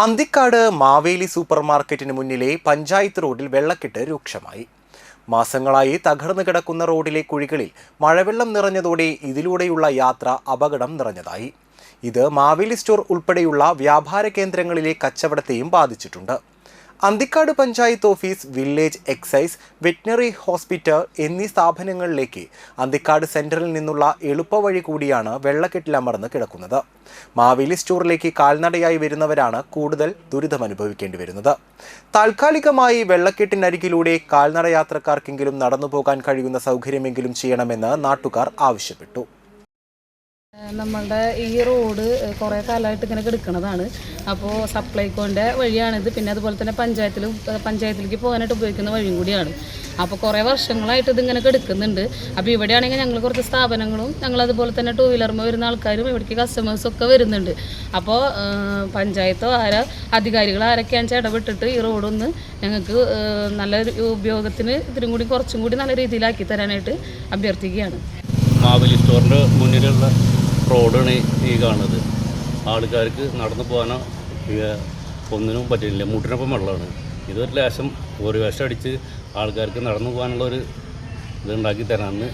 Anthikad Maveli super മാർക്കറ്റിന് മുന്നിലെ പഞ്ചായത്ത് റോഡിൽ വെള്ളക്കെട്ട് രൂക്ഷമായി. മാസങ്ങളായി തകർന്നു കിടക്കുന്ന റോഡിലെ കുഴികളിൽ മഴവെള്ളം നിറഞ്ഞതോടെ ഇതിലൂടെയുള്ള യാത്ര അപകടം നിറഞ്ഞതായി. ഇത് മാവേലി സ്റ്റോർ ഉൾപ്പെടെയുള്ള വ്യാപാര കേന്ദ്രങ്ങളിലെ കച്ചവടത്തെയും ബാധിച്ചിട്ടുണ്ട്. Anthikad panchayat office, village excise, veterinary hospital എന്നീ സ്ഥാപനങ്ങളിലേക്ക് അന്തിക്കാട് സെന്ററിൽ നിന്നുള്ള എളുപ്പവഴി കൂടിയാണ് വെള്ളക്കെട്ടിലമർന്ന് കിടക്കുന്നത്. മാവേലി സ്റ്റോറിലേക്ക് കാൽനടയായി വരുന്നവരാണ് കൂടുതൽ ദുരിതമനുഭവിക്കേണ്ടി വരുന്നത്. താൽക്കാലികമായി വെള്ളക്കെട്ടിനരികിലൂടെ കാൽനടയാത്രക്കാർക്കെങ്കിലും നടന്നുപോകാൻ കഴിയുന്ന സൗകര്യമെങ്കിലും ചെയ്യണമെന്ന് നാട്ടുകാർ ആവശ്യപ്പെട്ടു. നമ്മളുടെ ഈ റോഡ് കുറേ കാലമായിട്ട് ഇങ്ങനെ കിടക്കുന്നതാണ്. അപ്പോൾ സപ്ലൈകോൻ്റെ വഴിയാണിത്. പിന്നെ അതുപോലെ തന്നെ പഞ്ചായത്തിലേക്ക് പോകാനായിട്ട് ഉപയോഗിക്കുന്ന വഴിയും കൂടിയാണ്. അപ്പോൾ കുറേ വർഷങ്ങളായിട്ട് ഇതിങ്ങനെ കിടക്കുന്നുണ്ട്. അപ്പോൾ ഇവിടെയാണെങ്കിൽ ഞങ്ങൾ കുറച്ച് സ്ഥാപനങ്ങളും ഞങ്ങളതുപോലെ തന്നെ ടൂ വീലർമ വരുന്ന ആൾക്കാരും ഇവിടേക്ക് കസ്റ്റമേഴ്സൊക്കെ വരുന്നുണ്ട്. അപ്പോൾ പഞ്ചായത്തോ അധികാരികൾ ആരൊക്കെയാണെന്ന് വെച്ചാൽ ഇടപെട്ടിട്ട് ഈ റോഡൊന്ന് ഞങ്ങൾക്ക് നല്ല ഉപയോഗത്തിന് ഇതിനും കൂടി കുറച്ചും കൂടി നല്ല രീതിയിലാക്കി തരാനായിട്ട് അഭ്യർത്ഥിക്കുകയാണ്. മാവേലി സ്റ്റോറിൻ്റെ മുന്നിലുള്ള റോഡാണ് ഈ കാണുന്നത്. ആൾക്കാർക്ക് നടന്നു പോകാനോ ഒന്നിനും പറ്റില്ല. മുട്ടിനൊപ്പം വെള്ളമാണ്. ഇതൊരു ലേശം ഒരു വേഷം അടിച്ച് ആൾക്കാർക്ക് നടന്നു പോകാനുള്ളൊരു ഇതുണ്ടാക്കി തരാമെന്ന്